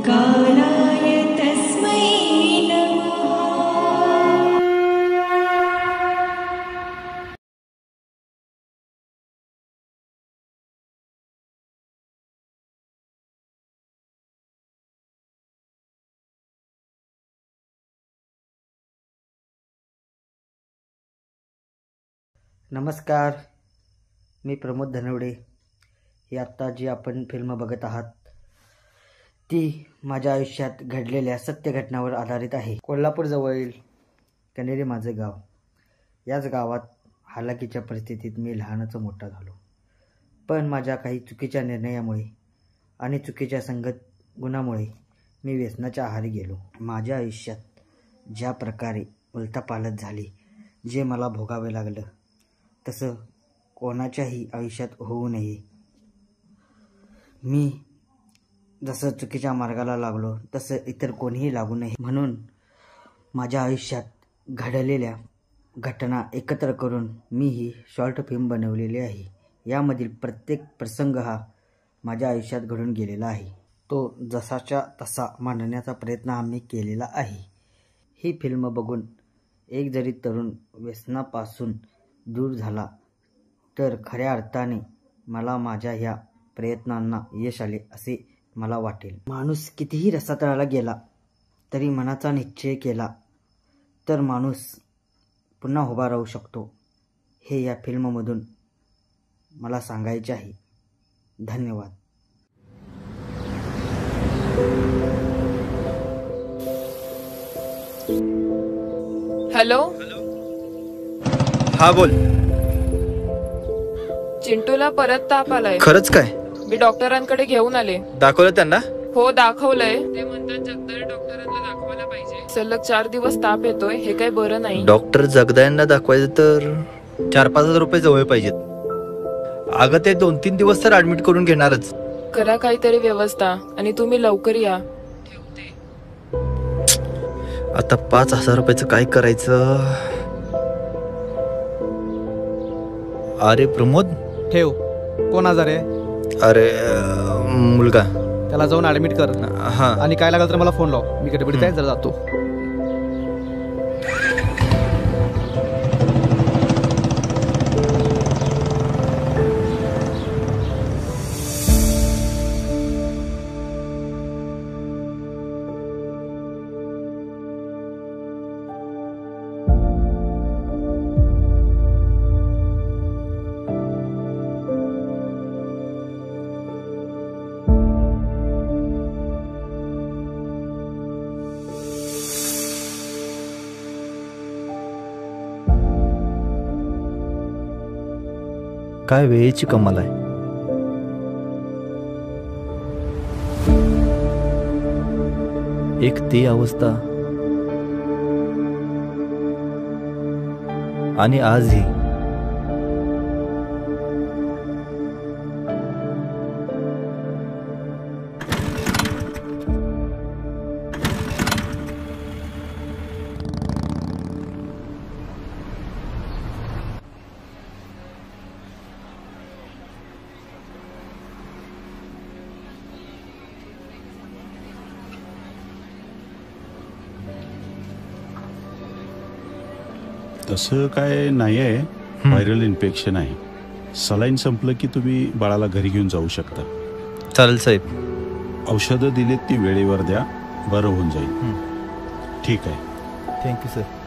कालाय तस्मै नमः। नमस्कार, मी प्रमोद धनवडे. ही आत्ता जी आपण फिल्म बघत आहात ती माझ्या आयुष्यात घडलेल्या सत्य घटनावर आधारित आहे. कोल्हापूरजवळील कनेरी माझे गाव. याच गावात हालाकीच्या परिस्थितीत मी लहानच मोठा झालो. पण माझ्या काही चुकीच्या निर्णयामुळे आणि चुकीच्या संगत गुणामुळे मी व्यसनाच्या आहारी गेलो. माझ्या आयुष्यात ज्या प्रकारे उलथापालथ झाली, जे मला भोगावे लागलं, तसं कोणाच्याही आयुष्यात होऊ नये. मी जसं चुकीच्या मार्गाला लागलो तसं इतर कोणीही लागू नये, म्हणून माझ्या आयुष्यात घडलेल्या घटना एकत्र करून मी ही शॉर्ट फिल्म बनवलेली आहे. यामधील प्रत्येक प्रसंग हा माझ्या आयुष्यात घडून गेलेला आहे. तो जसाच्या तसा मांडण्याचा प्रयत्न आम्ही केलेला आहे. ही फिल्म बघून एक जरी तरुण व्यसनापासून दूर झाला तर खऱ्या अर्थाने मला माझ्या ह्या प्रयत्नांना यश आले असे मला वाटेल. माणूस कितीही रसातळाला गेला तरी मनाचा निश्चय केला तर माणूस पुन्हा उभा राहू शकतो, हे या फिल्ममधून मला सांगायचे आहे. धन्यवाद. हॅलो. हा बोल. चिंटूला परत ताप आलाय. खरंच काय? मी डॉक्टरांकडे घेऊन आले. दाखवलं त्यांना? हो, दाखवलंय. ते म्हणतात जगदाळे डॉक्टरांना दाखवायला पाहिजे. सलग 4 दिवस ताप येतोय, हे काही बरं नाही. डॉक्टर जगदाळेंना दाखवायचं तर 4-5 हजार रुपये जवळ पाहिजेत. अगं ते 2-3 दिवस तर ऍडमिट करून घेणारच. करा काहीतरी व्यवस्था आणि तुम्ही लवकर या. ठेवते. आता 5,000 रुपयाचं काय करायचं? अरे प्रमोद. ठेव. कोण आजार आहे? अरे मुलगा. त्याला जाऊन ऍडमिट कर. हा. आणि काय लागलं तर मला फोन लाव. मी गडबडीत आहे, जरा जातो. काय वेळेची कमाल आहे. एक ती अवस्था आणि आज ही. तसं काय नाही आहे. व्हायरल इन्फेक्शन आहे. सलाईन संपलं की तुम्ही बाळाला घरी घेऊन जाऊ शकता. चालेल साहेब. औषधं दिलीत ती वेळेवर द्या, बरं होऊन जाईल. ठीक आहे. Thank you sir.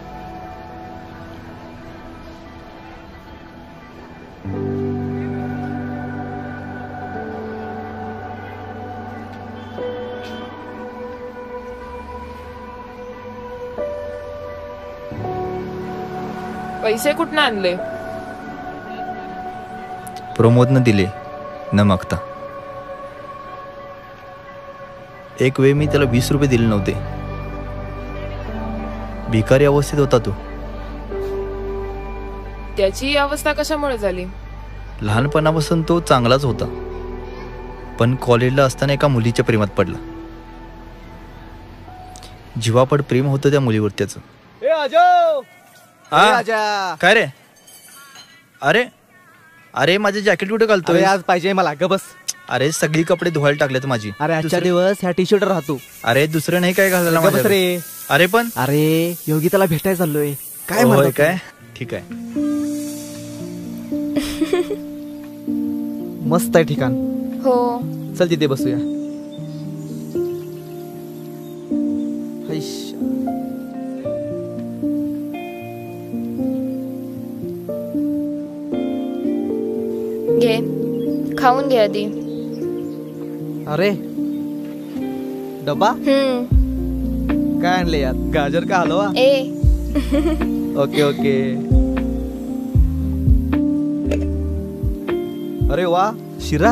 पैसे कुठनं आणले? प्रमोदनं दिले न मागता. एक वेळ मी त्याला 20 रुपये दिले नव्हते. भिकारी अवस्थेत होता तो. त्याची अवस्था कशामुळे झाली? लहानपणापासून तो चांगलाच होता, पण कॉलेजला असताना एका मुलीच्या प्रेमात पडला. जीवापड प्रेम होतं त्या मुलीवर त्याचं. काय रे? अरे अरे माझे जॅकेट कुठे घालतोय? आज पाहिजे मला. ग बस. अरे सगळी कपडे धुवायला टाकलेत माझी. अरे आजच्या दिवस ह्या टी शर्ट राहतो. अरे दुसरं नाही काय घालायला गप्प बस माझ्याकडे. रे. अरे पण अरे योगिताला भेटायला चाललोय. काय होय म्हणतो काय? ठीक आहे. मस्त आहे ठिकाण. हो. चल तिथे बसूया. हैश. घे, खाऊन घे आधी. अरे डबा काय आणले यात? गाजर का हलवा? ए ओके ओके. अरे वा शिरा.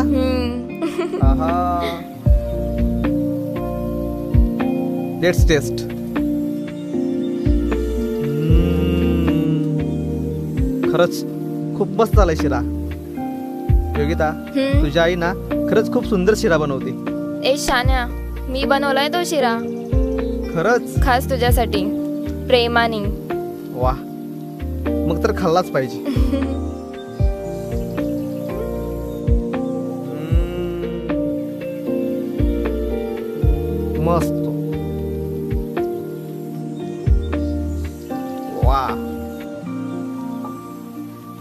आहा. Let's taste. खरंच खूप मस्त झालाय शिरा. योगिता तुझ्या आई ना खरंच खूप सुंदर शिरा बनवते. ए शान्या, मी बनवलाय तो शिरा खरंच खास तुझ्यासाठी प्रेमाने. वा मग तर खाल्लाच पाहिजे. मस्त. वा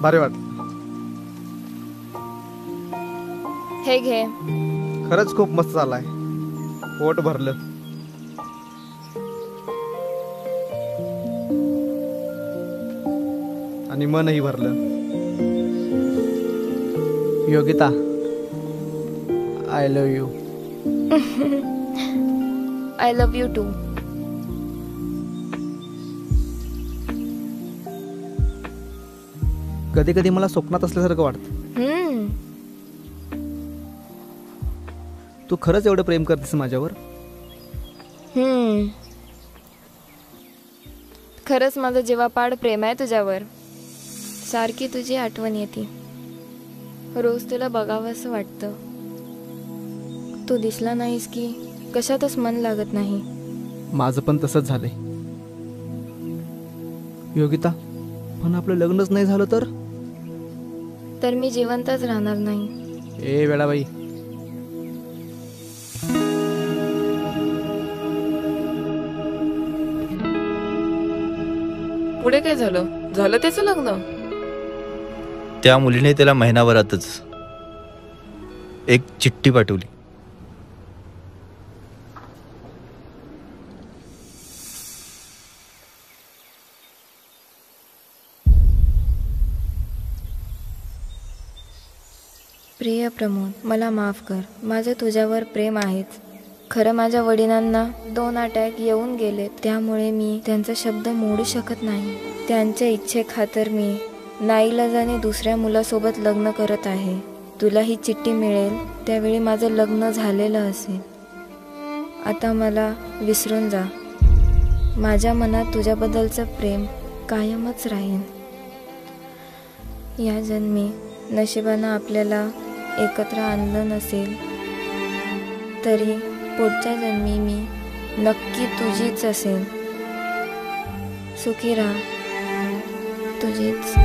भारी वाटत. हे घे. खरंच खूप मस्त झालाय. पोट भरलं. आणि मनही भरलं. Yogita I love you. I love you too. कधी कधी मला स्वप्नात असल्यासारखं वाटतं. तू खरंच एवढं प्रेम करतेस माझ्यावर? खरंच माझं जीवापाड प्रेम आहे तुझ्यावर. सारखी तुझी आठवण येते. रोज तुला बघावं असं वाटतं. तू दिसला नाहीस की कशातच मन लागत नाही. माझं पण तसंच झालंय. योगिता पण आपलं लग्नच नाही झालं तर मी जिवंतच राहणार नाही. ए वेळाबाई. पुढे काय झालं? झालं त्याचं लग्न? त्या मुलीने त्याला महिनाभरातच एक चिठ्ठी पाठवली. प्रिय प्रमोद, मला माफ कर. माझं तुझ्यावर प्रेम आहेच. खरं माझ्या वडिलांना 2 अटॅक येऊन गेले, त्यामुळे मी त्यांचा शब्द मोडू शकत नाही. त्यांच्या इच्छेखातर मी नाईलाजाने दुसऱ्या मुलासोबत लग्न करत आहे. तुला ही चिठ्ठी मिळेल त्यावेळी माझं लग्न झालेलं असेल. आता मला विसरून जा. माझ्या मनात तुझ्याबद्दलचं प्रेम कायमच राहील. या जन्मी नशिबानं आपल्याला एकत्र आणलं नसेल तरी पुढच्या जन्मी मी नक्की तुझीच असेल. सुखी राहा. तुझीच.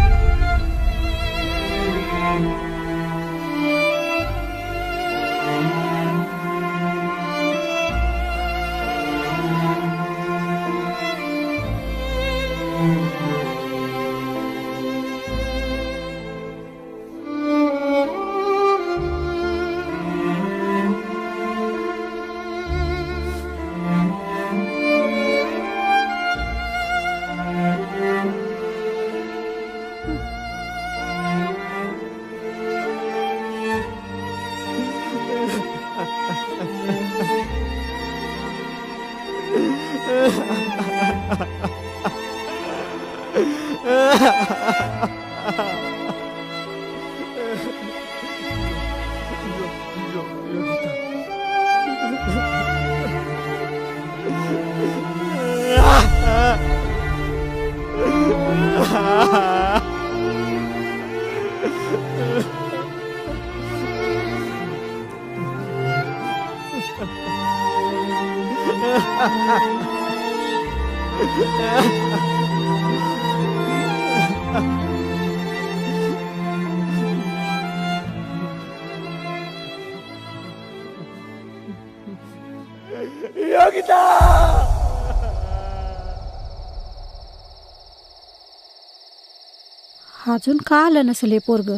अजून का आलं नसेल हे पोरग?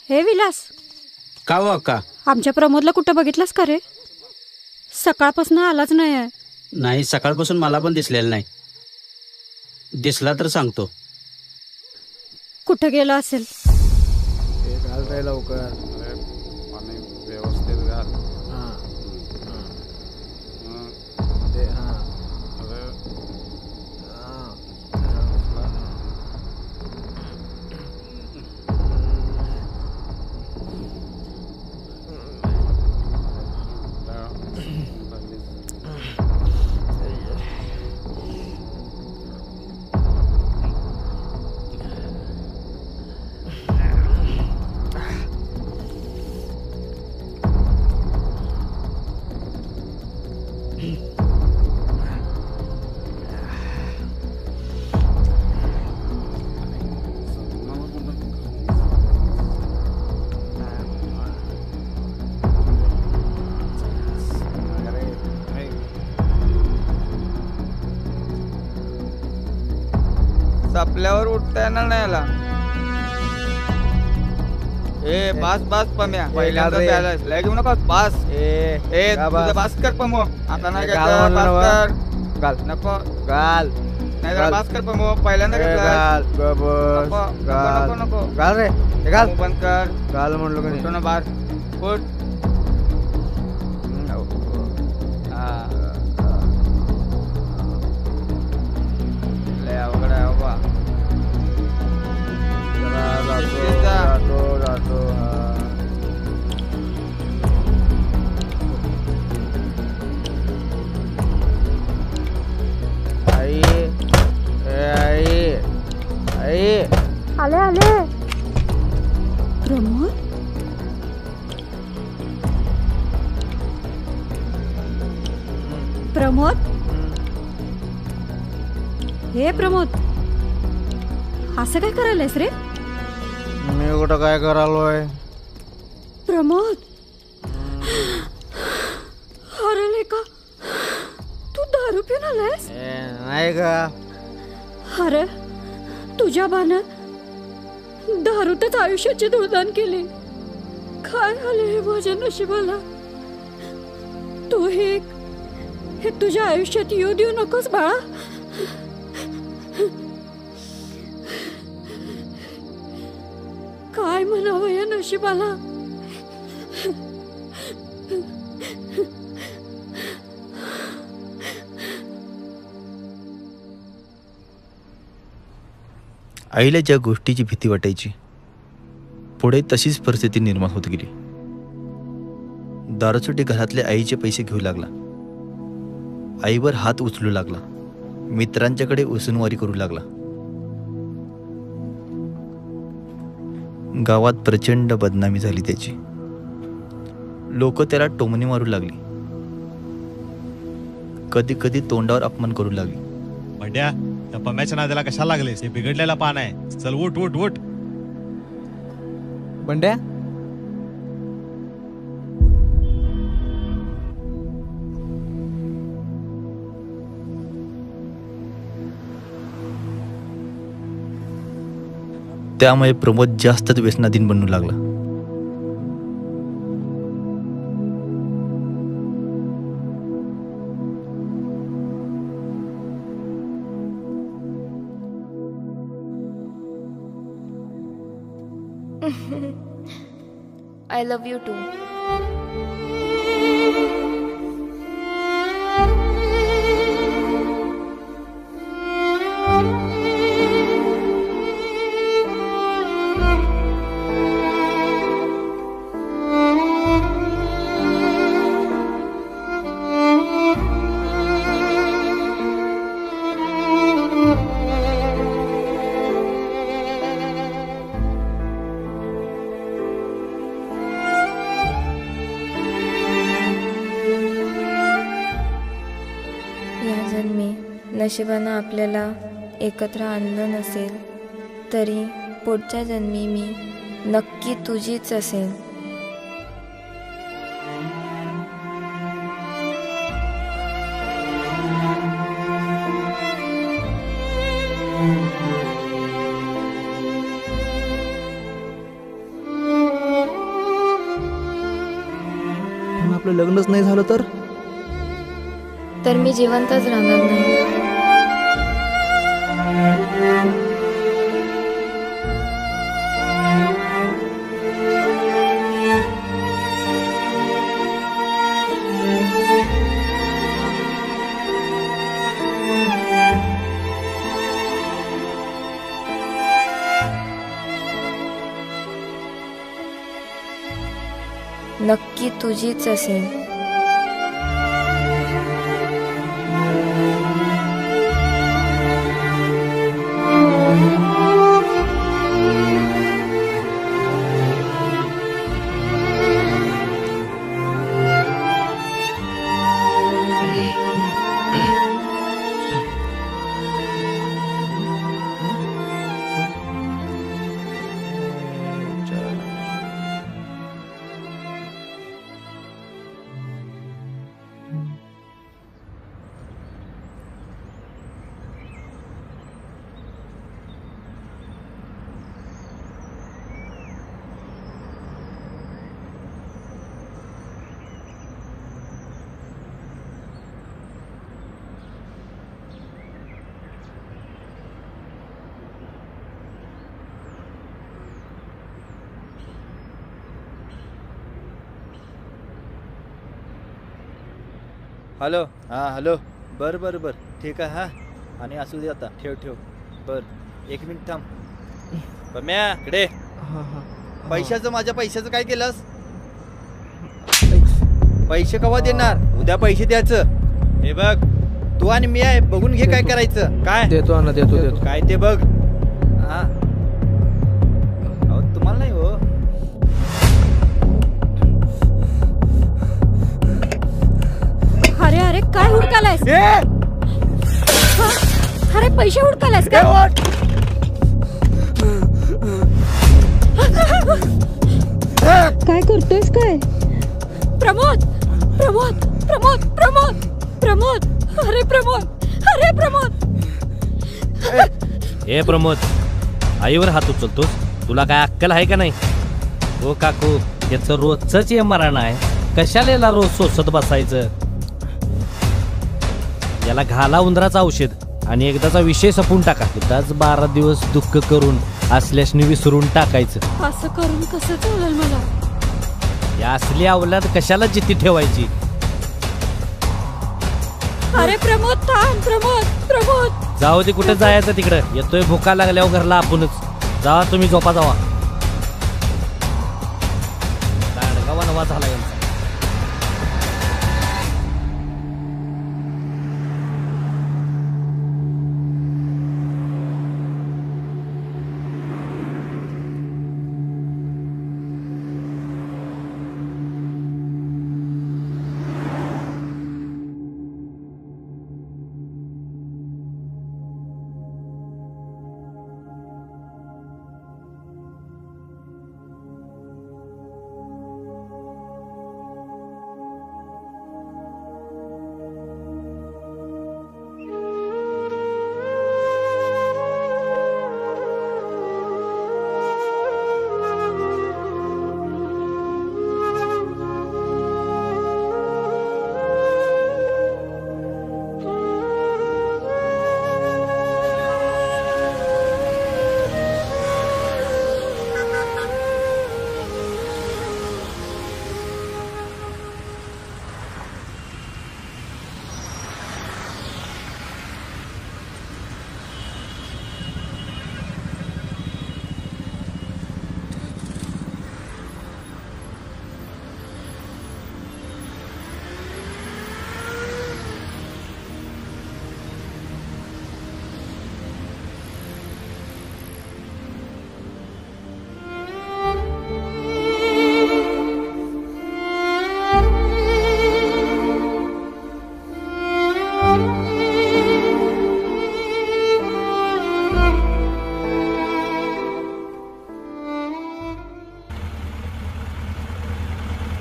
हे विलास, का हो अक्का? आमच्या प्रमोदला कुठं बघितलंस का रे? सकाळपासून आलाच नाही आहे. नाही, सकाळपासून मला पण दिसलेलं नाही. दिसला तर सांगतो. कुठं गेला असेल? घाल रे लवकर. पाणी व्यवस्थित घाल. आपल्यावर उठता येणार नाही याला. ए बास बास पम्या, पहिल्यांदा प्यायलास. लय घेऊ नका. बास. ए तुझं बास कर पमो. आता नाही घ्यायचं. बास कर. घाल. नको घाल. नाही जरा बास कर पमो. पहिल्यांदा घाल. नको नको घाल रे. घाल. बंद कर. घाल म्हणलो का नाही. बार उठ. लय अवघड आहे बाबा. जातो. आई आले. प्रमोद, हे प्रमोद, असं काय करायलायस रे? मी कुठं काय करालोय? प्रमोद, अरे का तू दारू पिऊन आलायस? नाही का? अरे तुझ्या बानं दारूतच आयुष्याची धुळदाण केली. काय झालं हे माझ्या नशिबाला? तू हे तुझ्या आयुष्यात येऊ देऊ नकोस बाळा. काय म्हणावं या नशिबाला? आईला ज्या गोष्टीची भीती वाटायची, पुढे तशीच परिस्थिती निर्माण होत गेली. दारूसाठी घरातले आईचे पैसे घेऊ लागला. आईवर हात उचलू लागला. मित्रांच्याकडे उसनवारी करू लागला. गावात प्रचंड बदनामी झाली त्याची. लोक त्याला टोमणे मारू लागली. कधी कधी तोंडावर अपमान करू लागली. बंड्या, त्या पम्याच्या नादाला कशाला लागलेस? हे बिघडलेला पान आहे. चल उठ उठ उठ. बंड्या, त्यामुळे प्रमोद जास्तच व्यसनाधीन बनू लागला. I love you too. नशिबानं आपल्याला एकत्र आणलं नसेल तरी पुढच्या जन्मी मी नक्की तुझीच असेल. पण आपलं लग्नच नाही झालं तर मी जिवंतच राहणार नाही. नक्की तुझीच असेल. हॅलो. हां हॅलो. बरं बरं बरं ठीक आहे. हां आणि असू दे आता. ठेव ठेव. बरं 1 मिनिट थांब. पम्या इकडे. पैशाचं माझ्या पैशाचं काय केलंस? पैसे केव्हा देणार? उद्या पैसे द्यायचं. हे बघ तू आणि मी आहे बघून घे काय करायचं. काय देतो ना देतो. काय ते बघ. हा तुम्हाला नाही हो. अरे अरे काय हुडकालायस? अरे पैसे हुडकालायस का? काय करतोयस काय? प्रमोद प्रमोद प्रमोद प्रमोद प्रमोद. अरे प्रमोद. अरे प्रमोद. हे प्रमोद आईवर हात उचलतोस? तुला काय अक्कल आहे का नाही? हो काकू याचं रोजच मरण आहे. कशाला रोज सोसत बसायचं? याला घाला उंदराचं औषध आणि एकदाचा विषय सपून टाका. एकदाच 12 दिवस दुःख करून असल्याशनी विसरून टाकायचं. असं करून कसं चालेल मला? या असली अवलाद कशाला जिद्दी ठेवायची? अरे प्रमोद थांब. प्रमोद प्रमोद. जाऊ दे कुठे जायचं तिकडं. येतोय भुका लागल्यावर घरला आपणच. जावा तुम्ही झोपा जावा. गाडगावा नवा झाला यांचा.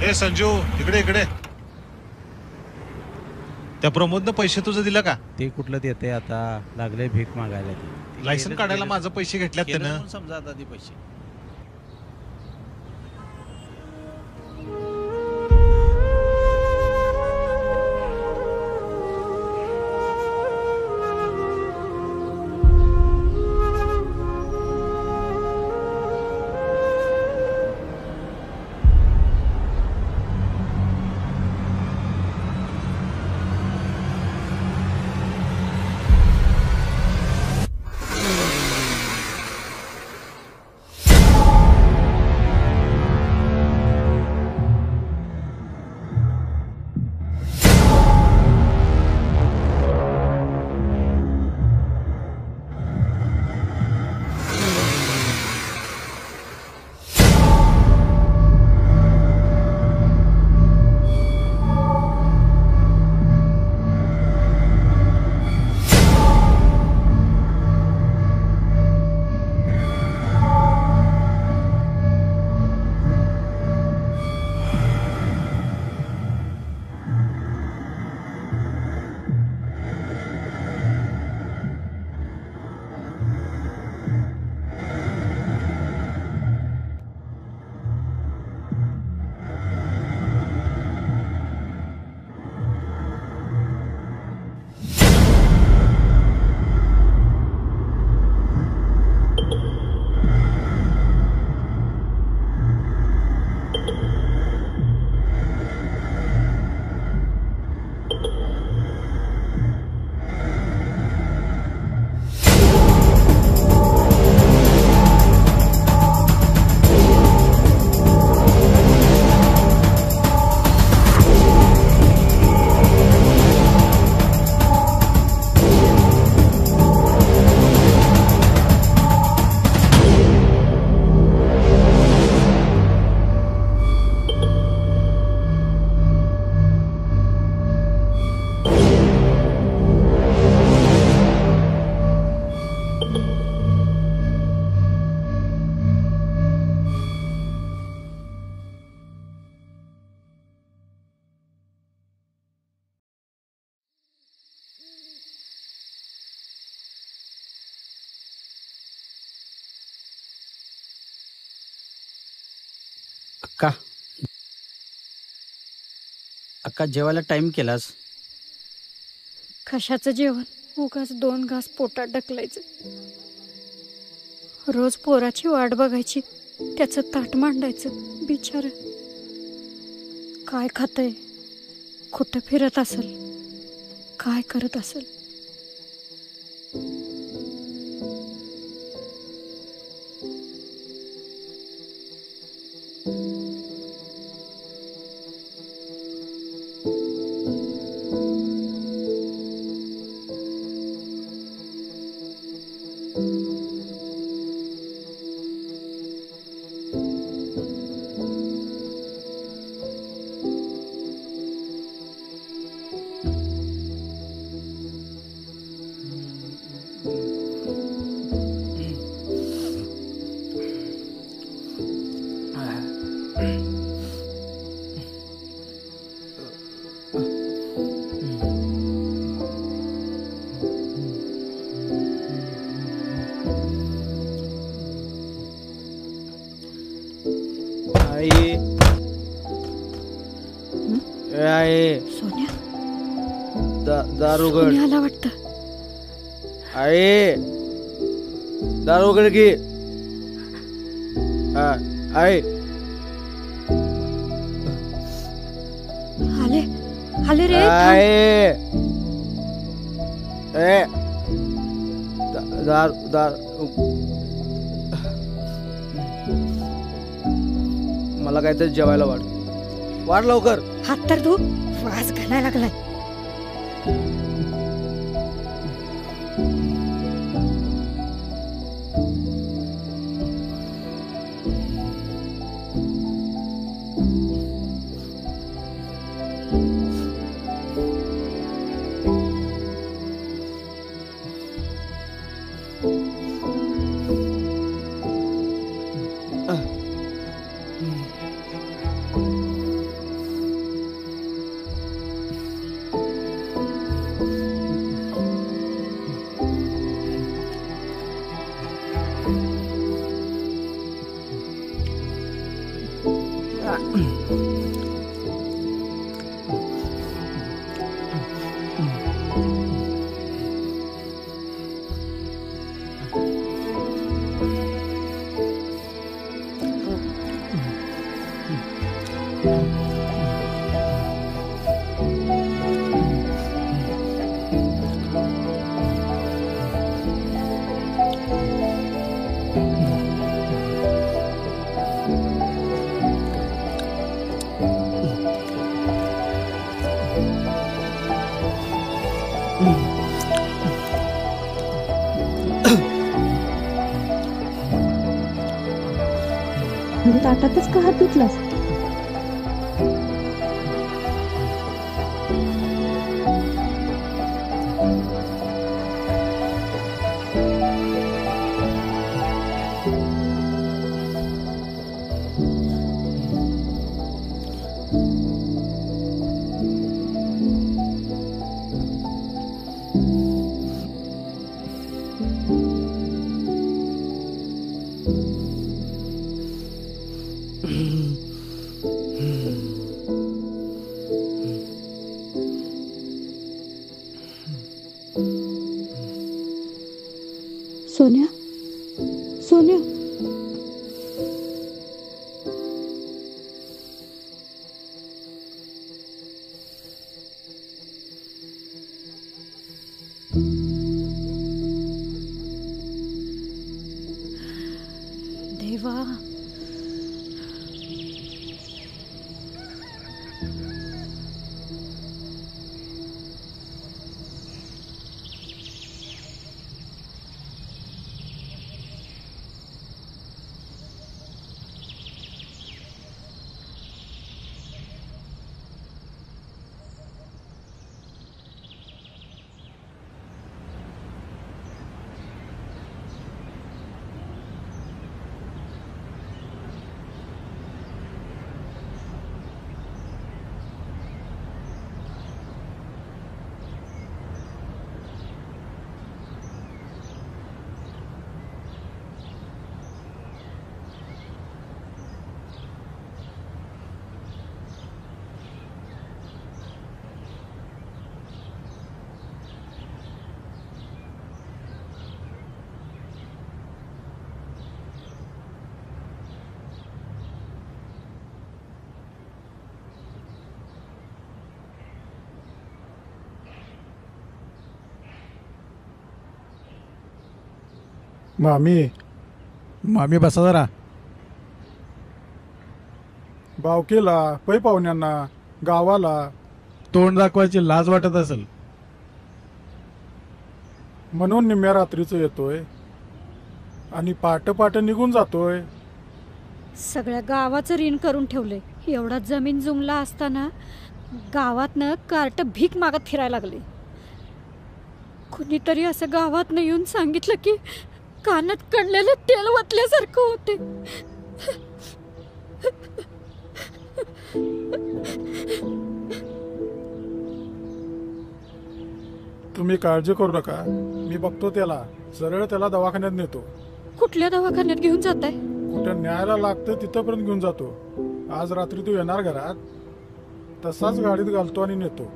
ए संजू इकडे इकडे. त्या प्रमोदनं पैसे तुझं दिलं का? ते कुठलं देते आता, लागले भीक मागायला. लायसन काढायला माझं पैसे घेतल्यात त्यानं. समजा आता ते पैसे. अक्का अक्का जेवायला टाइम केलास? कशाचं जेवण, उगाच 2 घास पोटात ढकलायचं. रोज पोराची वाट बघायची, त्याचं ताट मांडायचं. बिचार काय खातंय, कुठं फिरत असेल, काय करत असेल. सोन्या दारुगड आला वाटतं. आहे दारुगड की आहे. आले आले रे. आहे दार दार मला काहीतरी जेवायला वाढ लवकर. हात तर धू, वास घालायला लागलाय. ताटातच का हात धुतलास? सोन्या, सोन्या, देवा, मामी बसा जरा. भावकीला, पै पाहुण्यांना, गावाला तोंड दाखवायची लाज वाटत असेल म्हणून निम्म्या रात्रीचं येतोय आणि पाट निघून जातोय. सगळ्या गावाचं ऋण करून ठेवलंय. एवढा जमीन जुमला असताना गावातनं कार्ट भीक मागत फिरायला लागले. कुणीतरी असं गावातनं येऊन सांगितलं की कानात कणलेलं तेल वतल्यासारखं होते. तुम्ही काळजी करू नका, मी बघतो त्याला. सरळ त्याला दवाखान्यात नेतो. कुठल्या दवाखान्यात घेऊन जाताय? कुठं न्यायला लागतं तिथंपर्यंत घेऊन जातो. आज रात्री तू येणार घरात, तसाच गाडीत घालतो आणि नेतो.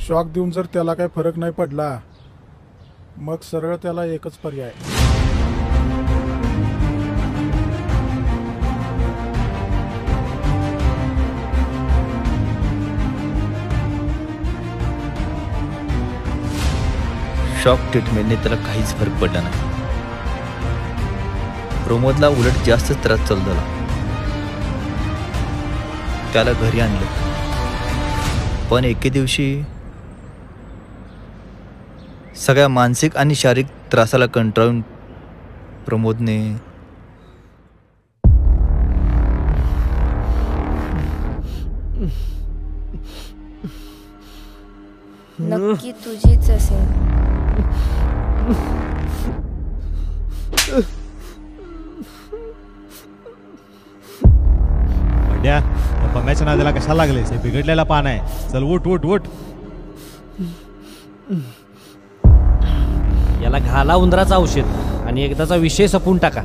शॉक देऊन जर त्याला काही फरक नाही पडला, मग सरळ त्याला एकच पर्याय. शॉक ट्रीटमेंटने त्याला काहीच फरक पडला नाही. प्रमोदला उलट जास्तच त्रास चालू झाला. त्याला घरी आणलं, पण एके दिवशी सगळ्या मानसिक आणि शारीरिक त्रासाला कंटाळून प्रमोदने नक्की तुझीच असेल. बड्या, पम्याच्या नादाला कशाला लागलेस? हे बिघडलेला पान आहे. चल उठ उठ उठ. याला घाला उंदराचा औषध आणि एकदाचा विषय संपवून टाका.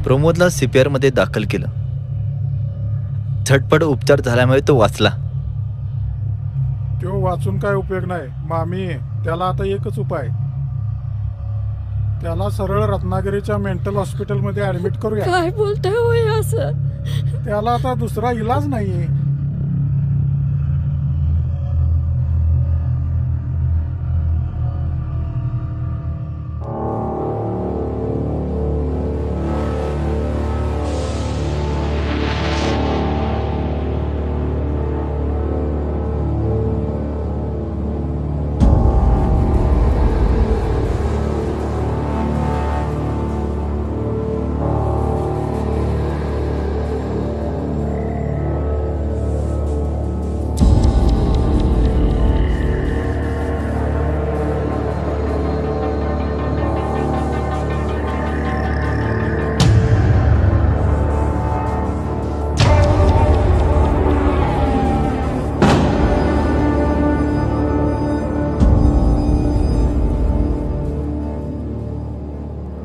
प्रमोदला CPR मध्ये दाखल केलं. झटपट उपचार झाल्यामुळे तो वाचला. तो वाचून काय उपयोग नाही मामी. त्याला आता एकच उपाय, त्याला सरळ रत्नागिरीच्या मेंटल हॉस्पिटलमध्ये ऍडमिट करूया. काय बोलताय होय असं? त्याला आता दुसरा इलाज नाहीये.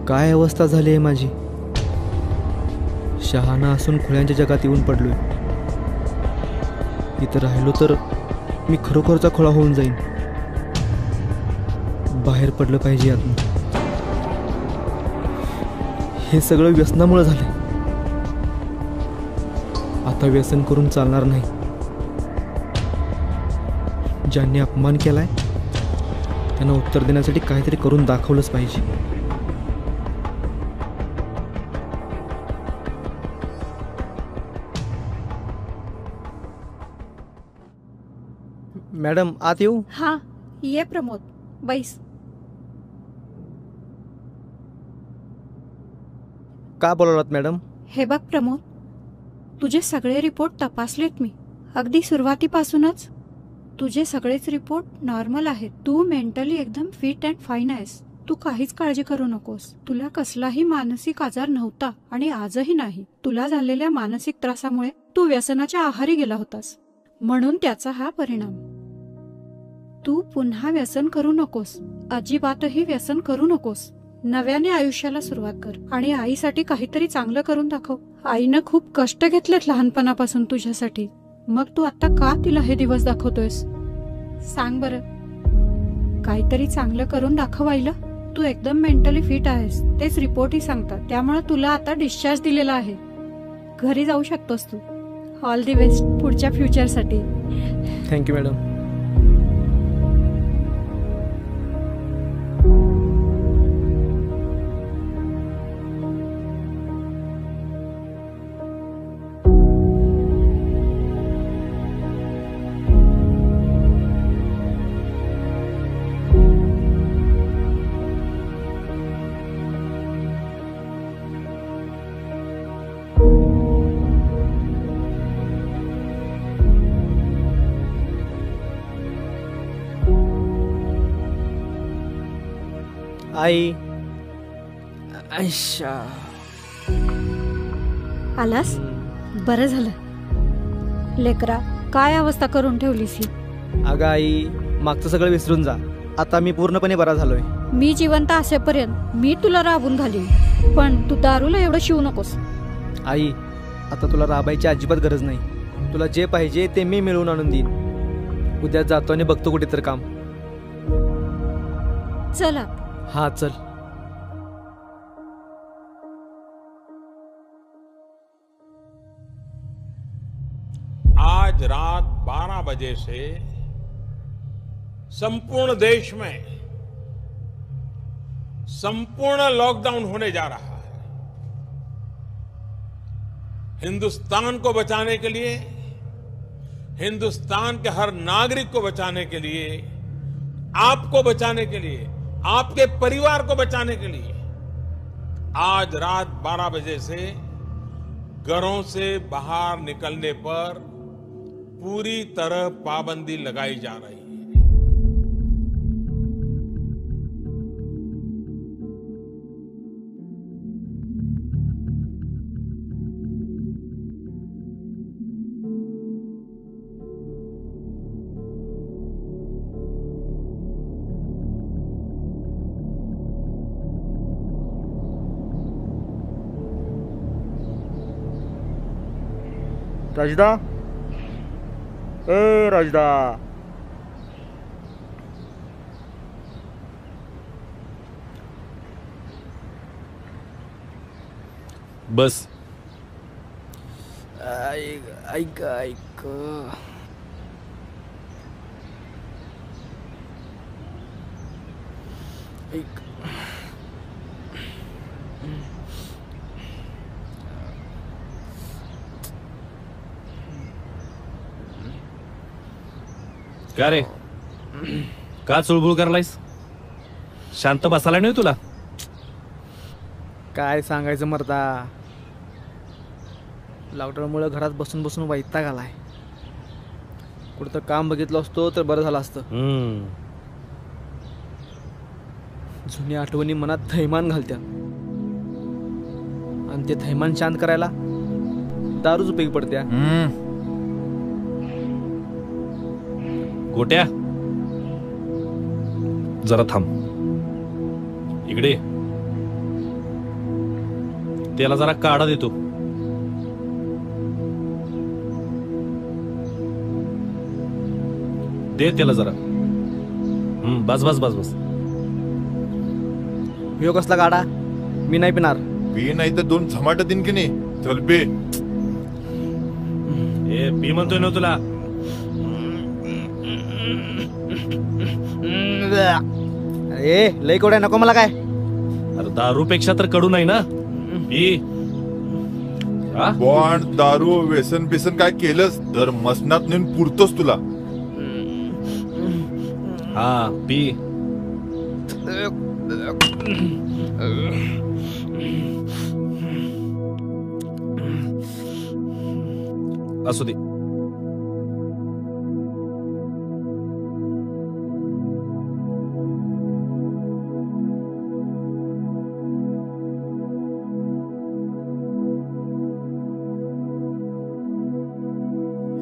काय अवस्था झाली आहे माझी. शहाणा असून खुळ्यांच्या जगात येऊन पडलोय. इथं राहिलो तर मी खरोखरचा खुळा होऊन जाईन. बाहेर पडलं पाहिजे यातून. हे सगळं व्यसनामुळे झालंय. आता व्यसन करून चालणार नाही. ज्यांनी अपमान केलाय त्यांना उत्तर देण्यासाठी काहीतरी करून दाखवलंच पाहिजे. मॅडम आत येऊ? हा ये प्रमोद, बैस. का बोलवलात मॅडम? हे बघ प्रमोद, तुझे सगळे रिपोर्ट तपासलेत मी. अगदी सुरुवातीपासूनच तुझे सगळेच रिपोर्ट नॉर्मल आहेत. तू मेंटली एकदम फिट अँड फाईन आहेस. तू काहीच काळजी करू नकोस. तुला कसलाही मानसिक आजार नव्हता आणि आजही नाही. तुला झालेल्या मानसिक त्रासामुळे तू व्यसनाच्या आहारी गेला होतास, म्हणून त्याचा हा परिणाम. तू पुन्हा व्यसन करू नकोस. अजिबातही व्यसन करू नकोस. नव्याने आयुष्याला सुरुवात कर आणि आईसाठी काहीतरी चांगलं करून दाखव. आईनं खूप कष्ट घेतलेत लहानपणापासून तुझ्यासाठी. मग तू आता का तिला हे दिवस दाखवतोयस? सांग बरं. काहीतरी चांगलं करून दाखव आईला. तू एकदम मेंटली फिट आहेस, तेच रिपोर्टही सांगतात. त्यामुळे तुला आता डिस्चार्ज दिलेला आहे. घरी जाऊ शकतोस तू. ऑल दी बेस्ट पुढच्या फ्युचरसाठी. Thank you madam. आई आयशा, आलास? बरं झालं. लेकरा, काय अवस्था करून ठेवलीस ही? अगं आई, मागचं सगळं विसरून जा. आता मी पूर्णपणे बरा झालोय. मी जिवंत असेपर्यंत मी तुला राबून घालीन, पण तू दारूला एवढं शिवू नकोस. आई, आता तुला राबायची अजिबात गरज नाही. तुला जे पाहिजे ते मी मिळवून आणून देईन. उद्या जातो आणि बघतो कुठे तर काम. चला. हाँ चल. आज रात 12 बजे से संपूर्ण देश में संपूर्ण लॉकडाउन होने जा रहा है. हिंदुस्तान को बचाने के लिए, हिंदुस्तान के हर नागरिक को बचाने के लिए, आपको बचाने के लिए, आपके परिवार को बचाने के लिए आज रात 12 बजे से घरों से बाहर निकलने पर पूरी तरह पाबंदी लगाई जा रही है। राजदा, ए राजदा, बस ऐक ऐक ऐक का रे, का चुळबुळ करलायस? शांत बसायला नाही तुला? काय सांगायचं मर्दा, लॉकडाऊनमुळे घरात बसून बसून वैताग आलाय. कुठं काम बघितलं असतो तर बरं झालं असतं. जुन्या आठवणी मनात थैमान घालत्या आणि ते थैमान शांत करायला दारूच उपयोगी पडत्या. गोट्या, जरा थांब. इकडे ये. त्याला जरा काढा देतो. दे त्याला जरा. बस बस बस बस. ह्यो कसला काढा? मी नाही पिणार. पी नाही तर 2 झमाट दिन की नाही. चल पे. ए पी म्हणतोय ना तुला. ए लय कोड्या नको मला. काय अरे दारूपेक्षा तर कडू नाही ना. बॉन्ड दारू व्यसन बिसन काय केलंस तर मसनात नेऊन पुरतोस तुला. हा पी. असू दे.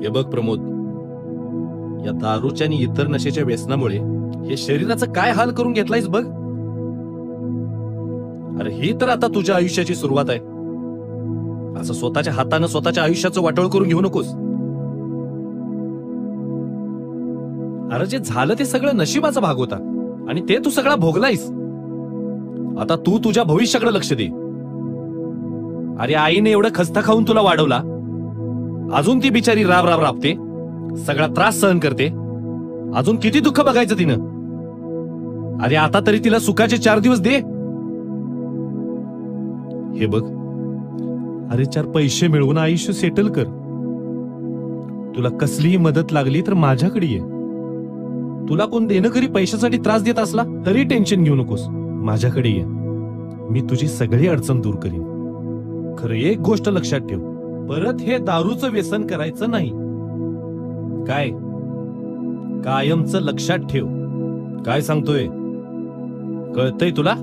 हे बघ प्रमोद, या दारूच्या आणि इतर नशेच्या व्यसनामुळे हे शरीराचं काय हाल करून घेतलायस बघ. अरे ही तर आता तुझ्या आयुष्याची सुरुवात आहे. असं स्वतःच्या हातानं स्वतःच्या आयुष्याचं वाटोळ करून घेऊ नकोस. अरे जे झालं ते सगळं नशिबाचा भाग होता आणि ते तू सगळा भोगलायस. आता तू तुझ्या भविष्याकडे लक्ष दे. अरे आईने एवढं खस्ता खाऊन तुला वाढवला, अजून ती बिचारी राब राब राबते, सगळा त्रास सहन करते. अजून किती दुःख बघायचं तिनं. अरे आता तरी तिला सुखाचे 4 दिवस दे. हे बघ, अरे 4 पैसे मिळवून आयुष्य सेटल कर. तुला कसलीही मदत लागली तर माझ्याकडे ये. तुला कोण देणं पैशासाठी त्रास देत असला तरी टेन्शन घेऊ नकोस. माझ्याकडे ये, मी तुझी सगळी अडचण दूर करीन. खरं एक गोष्ट लक्षात ठेव, परत हे दारूचं व्यसन करायचं नाही. काय कायमचं लक्षात ठेव. काय सांगतोय कळतंय तुला?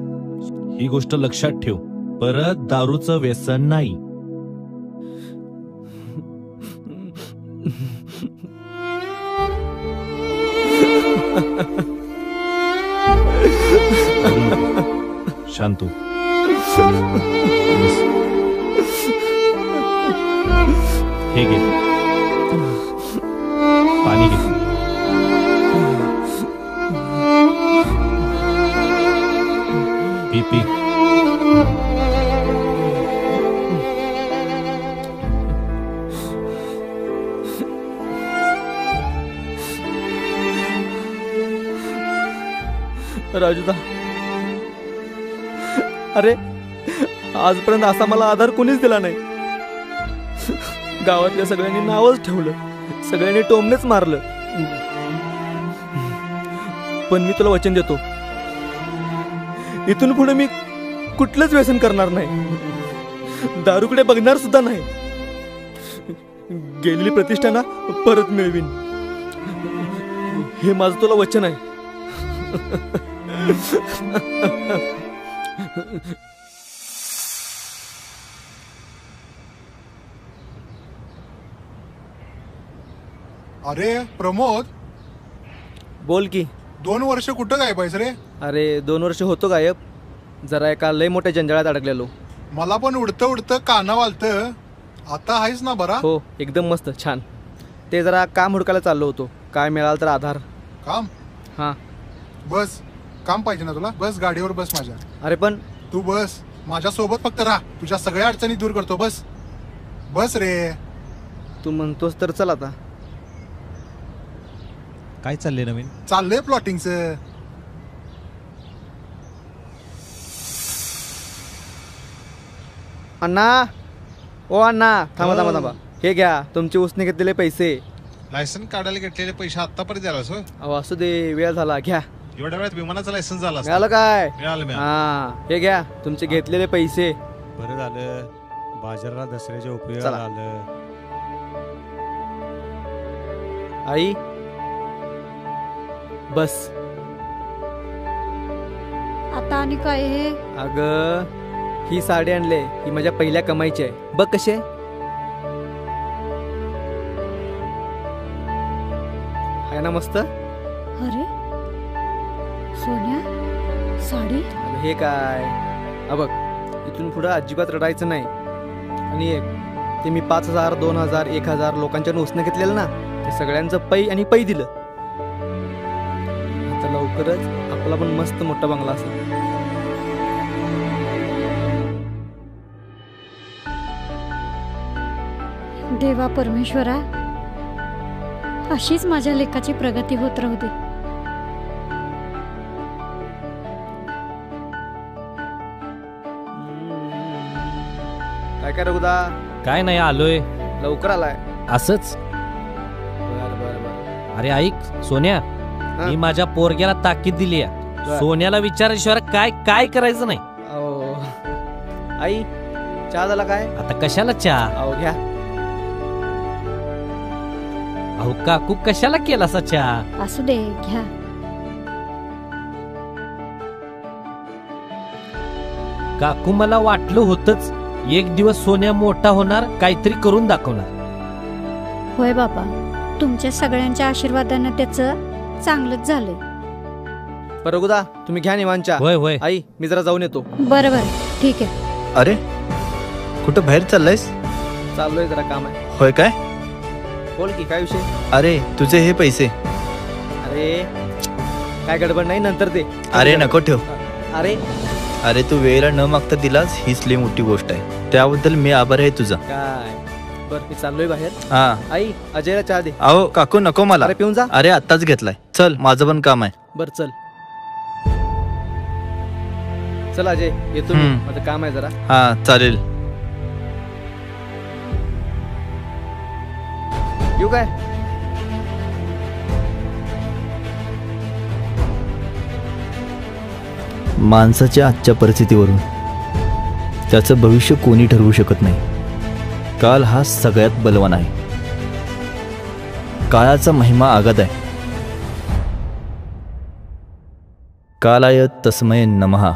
ही गोष्ट लक्षात ठेव, परत दारूचं व्यसन नाही. शांत हो. हे घे पाणी घे. P P. राजूदा, अरे आजपर्यंत असा मला आधार कोणीच दिला नाही. गावातल्या सगळ्यांनी नावच ठेवलं, सगळ्यांनी टोमनेच मारलं. पण मी तुला वचन देतो, इथून पुढे मी कुठलंच व्यसन करणार नाही, दारूकडे बघणार सुद्धा नाही, गेलेली प्रतिष्ठा ना परत मिळवीन, हे माझं तुला वचन आहे. अरे प्रमोद, बोल की. 2 वर्ष कुठं गायब आहेस रे? अरे 2 वर्ष होतो गायब, जरा एका लय मोठ्या जंजाळात अडकलेलो. मला पण उडतं उडतं काना वालतं. आता आहेस ना बरा? हो, एकदम मस्त, छान. ते जरा काम हुडकायला चाललो होतो, काय मिळालं तर आधार. काम? हां. बस, काम पाहिजे ना तुला? बस गाडीवर बस माझ्या. अरे पण तू बस माझ्या सोबत, फक्त राहा, तुझ्या सगळ्या अडचणी दूर करतो. बस बस रे. तू म्हणतोस तर चल. आता काय चाललंय नवीन? चाललंय प्लॉटिंगचं. अण्णा, ओ अण्णा, थांबा थांबा थांबा, हे घ्या तुमचे उसने घेतलेले पैसे. लायसन काढायला घेतलेले पैसे आतापर्यंत द्यालास होय? अहो असू दे, वेळ झाला, घ्या. एवढ्या वेळात विमानाचं लायसन झालं असतं. मिळालं काय? मिळालं. हा, हे घ्या तुमचे घेतलेले पैसे. बरं झालं, बाजाराला दसऱ्याच्या उपयोगाला आलं. आई बस. आता आणि काय हे? अगं ही साडी आणले, ही माझ्या पहिल्या कमाईची आहे, बघ कशी आहे. आहे ना मस्त? अरे सोन्या, साडी? हे काय, बघ इथून पुढं अजिबात रडायचं नाही. आणि एक ते मी 5,000 2,000 1,000 लोकांच्या उसने घेतलेलं ना, ते सगळ्यांचं पै आणि पै दिलं. आता लवकरच आपला पण मस्त मोठा बंगला असेल. देवा परमेश्वरा, अशीच माझ्या लेकाची प्रगती होत राहू दे. काय काय रघुदा? काय नाही, आलोय. लवकर आलाय? असंच. बर बर बर. अरे ऐक सोन्या, मी माझ्या पोरग्याला ताकीद दिली आहे, सोन्याला विचाराशिवाय काय काय करायचं नाही. आई चहा झाला काय? आता कशाला चहा? अहो घ्या. अहो काकू, कशाला केला असा चहा? असू दे, घ्या. काकू, मला वाटलं होतंच एक दिवस सोन्या मोठा होणार, काहीतरी करून दाखवणार. होय बाबा, तुमच्या सगळ्यांच्या आशीर्वादानं त्याचं चांगलंच झालंय. रघुदा, तुम्ही घ्या निवांच्या. होय होय. आई मी जरा जाऊन येतो. बरं बरं, ठीक आहे. अरे कुठं बाहेर चाललायस? चाललोय, जरा काम आहे. होय काय? बोल की, काय विषय? अरे तुझे हे पैसे. अरे काय गडबड नाही, नंतर दे. अरे नको ठेव. अरे अरे तू वेळेला न मागता दिलास, हीच लई मोठी गोष्ट आहे, त्याबद्दल मी आभार आहे तुझा. काय बर, मी चाललोय बाहेर. हा. आई अजयला चहा दे. अहो काकू नको मला. अरे पिऊन जा. अरे आत्ताच घेतलाय, चल माझं पण काम आहे. बर चल. चल अजय, येतो मी, माझं काम आहे जरा. हा चालेल. येऊ काय? माणसाच्या आजच्या परिस्थितीवरून त्याचं भविष्य कोणी ठरवू शकत नाही. काल हा सगळ्यात बलवान आहे. काळाचा महिमा आगाध आहे. कालाय तस्मै नमः.